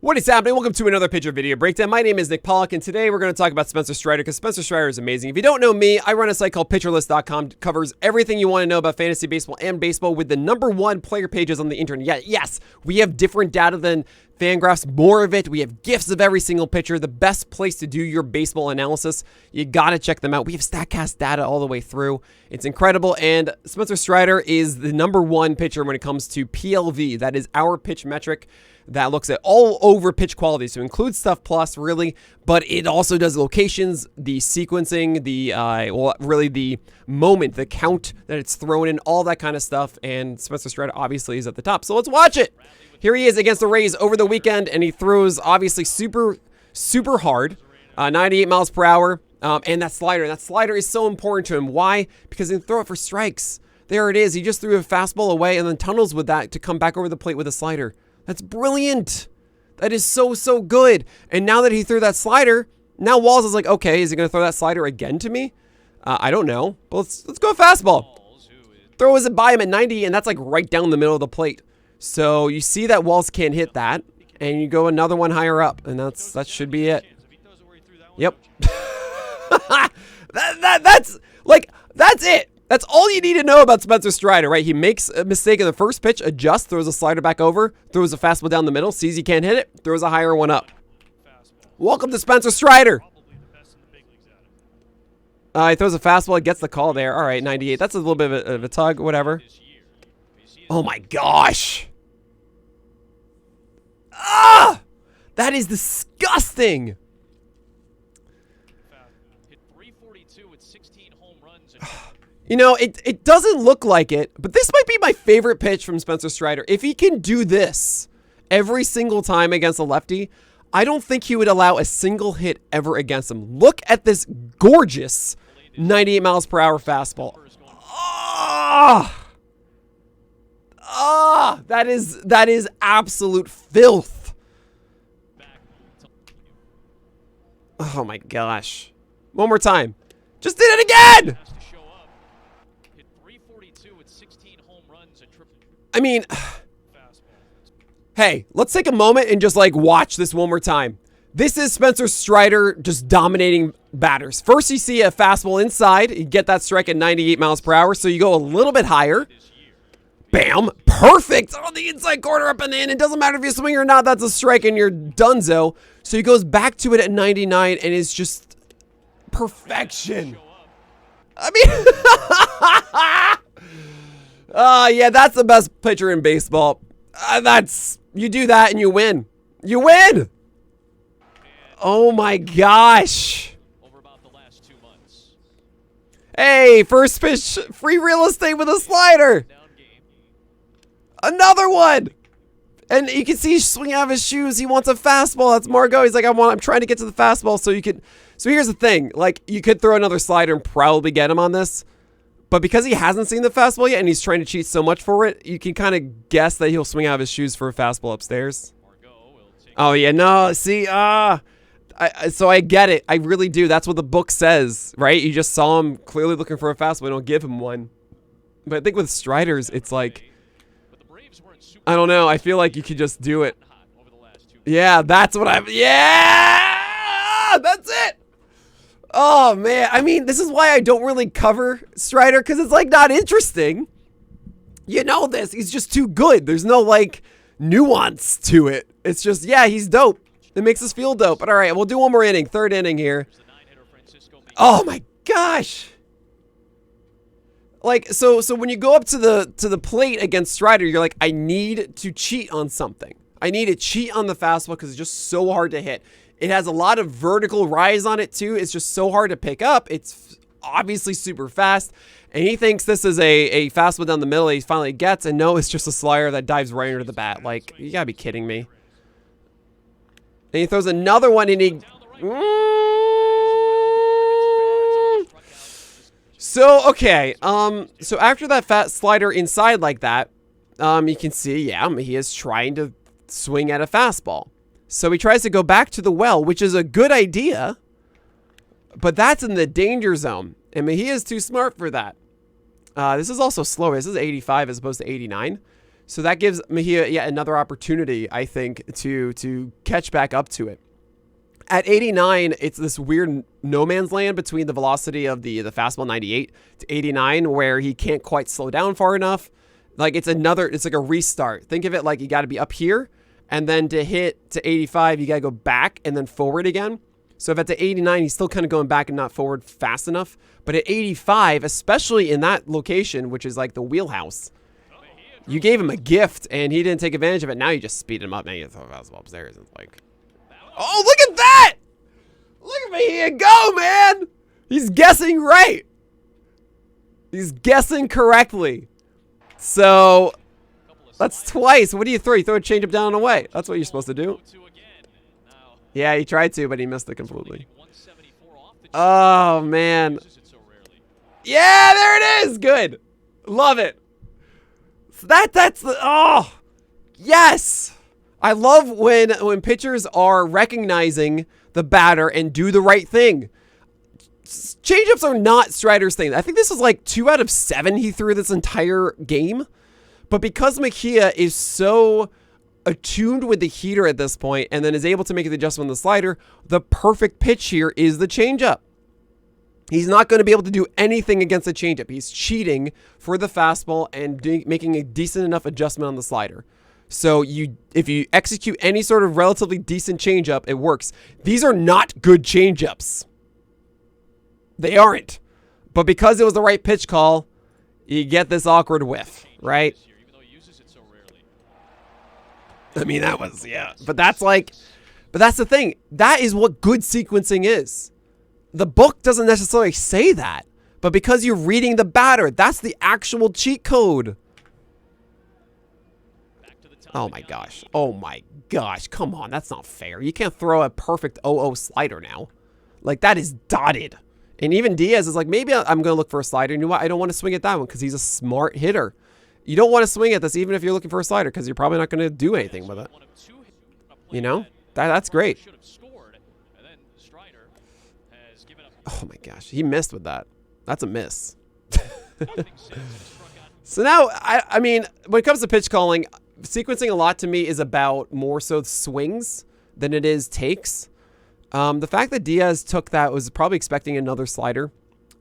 What is happening? Welcome to another pitcher video breakdown. My name is Nick Pollack, and today we're going to talk about Spencer Strider because Spencer Strider is amazing. If you don't know me, I run a site called PitcherList.com. Covers everything you want to know about fantasy baseball and baseball with the #1 player pages on the internet. Yeah, yes, we have different data than Fangraphs, more of it. We have GIFs of every single pitcher. The best place to do your baseball analysis. You got to check them out. We have StatCast data all the way through. It's incredible, and Spencer Strider is the #1 pitcher when it comes to PLV. That is our pitch metric that looks at all over pitch quality, so includes stuff plus really, but it also does locations, the sequencing, the really the moment, the count that it's thrown in, all that kind of stuff. And Spencer Strider obviously is at the top, so let's watch it. Here he is against the Rays over the weekend, and he throws obviously super hard, 98 miles per hour, and that slider is so important to him. Why? Because he can throw it for strikes. There it is. He just threw a fastball away and then tunnels with that to come back over the plate with a slider. That's brilliant. That is so good. And now that he threw that slider, now Walls is like, okay, is he going to throw that slider again to me? I don't know. But let's go fastball. Throws it by him at 90, and that's like right down the middle of the plate. So you see that Walls can't hit that, and you go another one higher up, and that should be it. Yep. That's it. That's all you need to know about Spencer Strider, right? He makes a mistake in the first pitch, adjusts, throws a slider back over, throws a fastball down the middle, sees he can't hit it, throws a higher one up. Welcome to Spencer Strider. He throws a fastball, gets the call there. All right, 98. That's a little bit of a tug, whatever. Oh my gosh. Ah! That is disgusting. You know, it doesn't look like it, but this might be my favorite pitch from Spencer Strider. If he can do this every single time against a lefty, I don't think he would allow a single hit ever against him. Look at this gorgeous 98 miles per hour fastball. That is absolute filth. Oh my gosh. One more time. Just did it again! I mean, hey, let's take a moment and just like watch this one more time. This is Spencer Strider just dominating batters. First, you see a fastball inside. You get that strike at 98 miles per hour, so you go a little bit higher. Bam, perfect on the inside corner, up and in. It doesn't matter if you swing or not. That's a strike, and you're donezo. So he goes back to it at 99, and it's just perfection. I mean, yeah, that's the best pitcher in baseball. You do that and you win. You win. Oh my gosh. Hey, first pitch, free real estate with a slider. Another one. And you can see he's swinging out of his shoes. He wants a fastball. That's Margot. He's like, I'm trying to get to the fastball so you could. So here's the thing. Like, you could throw another slider and probably get him on this. But because he hasn't seen the fastball yet and he's trying to cheat so much for it, you can kind of guess that he'll swing out of his shoes for a fastball upstairs. Oh, yeah, no, see, so I get it. I really do. That's what the book says, right? You just saw him clearly looking for a fastball. Don't give him one. But I think with Striders, it's like, I don't know. I feel like you could just do it. Yeah, that's what yeah, that's it. Oh, man. I mean, this is why I don't really cover Strider, because it's, like, not interesting. You know this. He's just too good. There's no, like, nuance to it. It's just, yeah, he's dope. It makes us feel dope. But, all right, we'll do one more inning. Third inning here. Oh, my gosh. Like, so when you go up to the plate against Strider, you're like, I need to cheat on something. I need to cheat on the fastball because it's just so hard to hit. It has a lot of vertical rise on it, too. It's just so hard to pick up. It's obviously super fast. And he thinks this is a fastball down the middle he finally gets. And no, it's just a slider that dives right under the bat. Like, you gotta be kidding me. And he throws another one, and he... So, okay. So after that fat slider inside like that, you can see, yeah, he is trying to swing at a fastball. So he tries to go back to the well, which is a good idea, but that's in the danger zone. I mean, he is too smart for that. This is also slower. This is 85 as opposed to 89. So that gives Mejia yet another opportunity, I think, to catch back up to it. At 89, it's this weird no man's land between the velocity of the fastball 98 to 89, where he can't quite slow down far enough. Like it's like a restart. Think of it like you got to be up here, and then to hit to 85, you got to go back and then forward again. So if at the 89, he's still kind of going back and not forward fast enough. But at 85, especially in that location, which is like the wheelhouse, you gave him a gift and he didn't take advantage of it. Now you just speed him up. Now you throw a fastball upstairs. It's like, oh, look at that! Look at me here go, man! He's guessing right. He's guessing correctly. So that's twice. What do you throw? You throw a changeup down and away. That's what you're supposed to do. Yeah, he tried to, but he missed it completely. Oh, man. Yeah, there it is. Good. Love it. So that's the, oh, yes. I love when pitchers are recognizing the batter and do the right thing. Changeups are not Strider's thing. I think this is like 2 out of 7 he threw this entire game. But because Mejia is so attuned with the heater at this point and then is able to make the adjustment on the slider, the perfect pitch here is the changeup. He's not going to be able to do anything against the changeup. He's cheating for the fastball and making a decent enough adjustment on the slider. So if you execute any sort of relatively decent changeup, it works. These are not good changeups. They aren't. But because it was the right pitch call, you get this awkward whiff, right? I mean, that was, yeah. But that's the thing. That is what good sequencing is. The book doesn't necessarily say that. But because you're reading the batter, that's the actual cheat code. Oh my gosh. Oh my gosh. Come on. That's not fair. You can't throw a perfect 0-0 slider now. Like, that is dotted. And even Diaz is like, maybe I'm going to look for a slider. You know what? I don't want to swing at that one because he's a smart hitter. You don't want to swing at this even if you're looking for a slider because you're probably not going to do anything with it. You know? That's great. Oh my gosh. He missed with that. That's a miss. So now, I mean, when it comes to pitch calling, sequencing a lot to me is about more so swings than it is takes. The fact that Diaz took that was probably expecting another slider.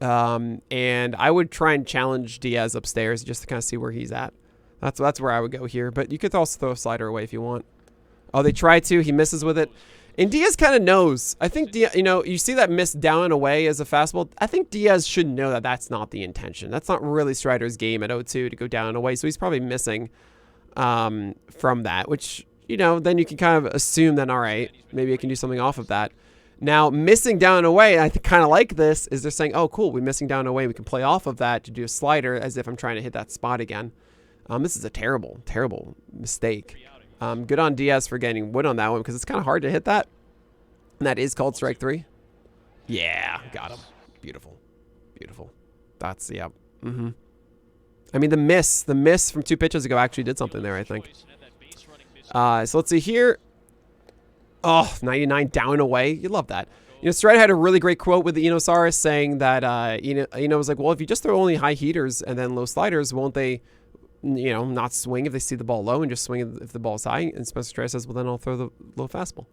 And I would try and challenge Diaz upstairs just to kind of see where he's at. That's where I would go here. But you could also throw a slider away if you want. Oh, they try to. He misses with it. And Diaz kind of knows. I think, you know, you see that miss down and away as a fastball. I think Diaz should know that that's not the intention. That's not really Strider's game at 0-2 to go down and away. So he's probably missing from that, which, you know, then you can kind of assume that, all right, maybe I can do something off of that. Now, missing down and away, I kind of like this, is they're saying, oh, cool, we're missing down and away. We can play off of that to do a slider as if I'm trying to hit that spot again. This is a terrible, terrible mistake. Good on Diaz for getting wood on that one because it's kind of hard to hit that. And that is called strike 3. Yeah, got him. Beautiful. Beautiful. That's, yeah. I mean, the miss from 2 pitches ago actually did something there, I think. So let's see here. Oh, 99 down and away. You love that. You know, Strider had a really great quote with the Enosaurus saying that, you know, was like, well, if you just throw only high heaters and then low sliders, won't they, you know, not swing if they see the ball low and just swing if the ball's high? And Spencer Strider says, well, then I'll throw the low fastball.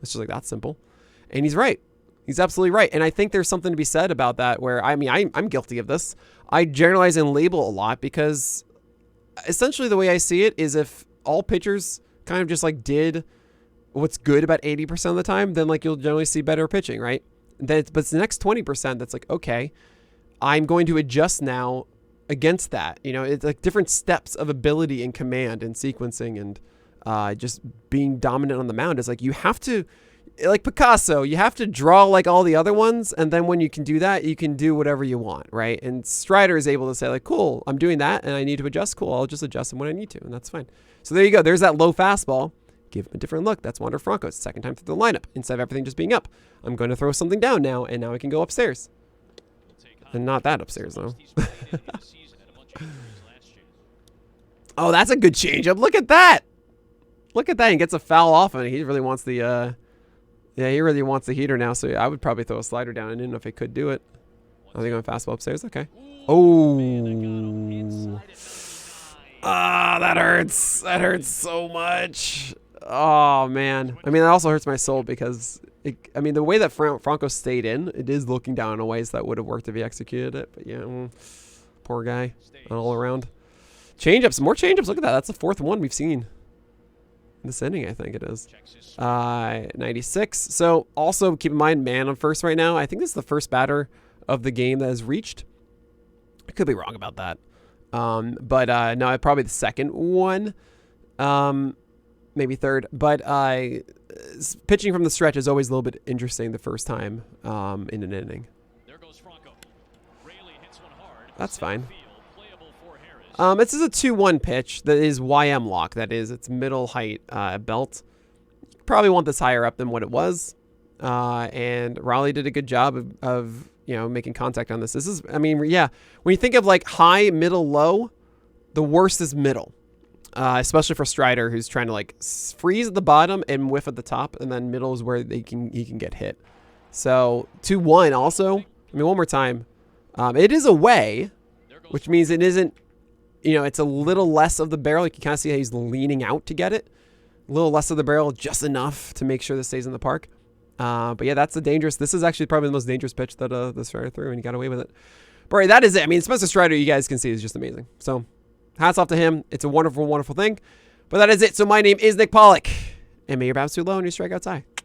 It's just like that simple. And he's right. He's absolutely right. And I think there's something to be said about that where, I mean, I'm guilty of this. I generalize and label a lot because essentially the way I see it is if all pitchers kind of just like did what's good about 80% of the time, then like you'll generally see better pitching, right? But it's the next 20% that's like, okay, I'm going to adjust now against that. You know, it's like different steps of ability and command and sequencing and just being dominant on the mound. Is like you have to, like Picasso, you have to draw like all the other ones, and then when you can do that, you can do whatever you want, right? And Strider is able to say like, cool, I'm doing that and I need to adjust. Cool, I'll just adjust them when I need to, and that's fine. So there you go. There's that low fastball. Give him a different look. That's Wander Franco's second time through the lineup. Instead of everything just being up, I'm going to throw something down now, and now I can go upstairs. And not that upstairs, though. Oh, that's a good changeup. Look at that. Look at that. He gets a foul off, and he really wants the, yeah, he really wants the heater now, so yeah, I would probably throw a slider down. I didn't know if he could do it. I think I'm fastball upstairs. Okay. Oh. Ah, that hurts. That hurts so much. Oh, man. I mean, that also hurts my soul because, the way that Franco stayed in, it is looking down in ways that would have worked if he executed it. But, yeah, poor guy all around. Change-ups. More change-ups. Look at that. That's the fourth one we've seen in this inning, I think it is. 96. So, also keep in mind, man on first right now. I think this is the first batter of the game that has reached. I could be wrong about that. But no, probably the second one, maybe third. But pitching from the stretch is always a little bit interesting the first time in an inning. That's fine. This is a 2-1 pitch that is YM lock. That is, it's middle height belt. Probably want this higher up than what it was. And Raleigh did a good job of making contact on this. This is, yeah, when you think of like high, middle, low, the worst is middle, especially for Strider, who's trying to like freeze at the bottom and whiff at the top, and then middle is where he can get hit. So 2-1 also, one more time. It is away, which means it isn't, it's a little less of the barrel. You can kind of see how he's leaning out to get it. A little less of the barrel, just enough to make sure this stays in the park. But yeah, that's the dangerous. This is actually probably the most dangerous pitch that the Strider threw, and he got away with it. But right, that is it. Spencer Strider, you guys can see, is just amazing. So hats off to him. It's a wonderful, wonderful thing. But that is it. So my name is Nick Pollack, and may your bounce too low and your strikeouts high.